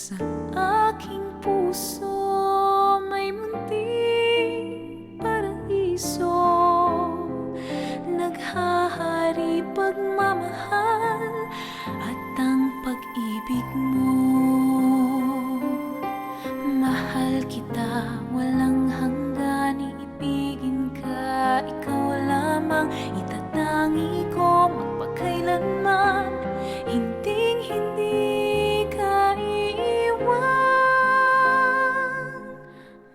Sa aking puso may munting paraiso, naghahari pagmamahal at ang pag-ibig mo. Mahal kita, walang hanggan, iibigin ka, ikaw lamang itatangi ko magpakailanman. Hinding-hindi ka iiwan.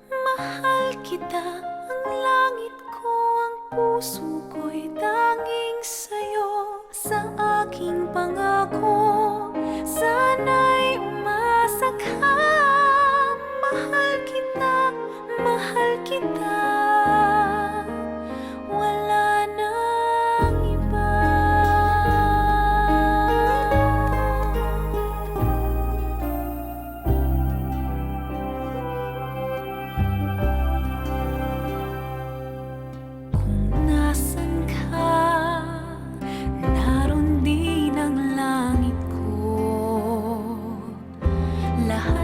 Mahal kita, ang langit ko, ang puso ko'y tanging sa'yo. Sa aking pangako, sana'y umasa ka. Mahal kita, mahal kita, wala nang iba. Kung nasan ka, naroon din ang langit ko. Lahat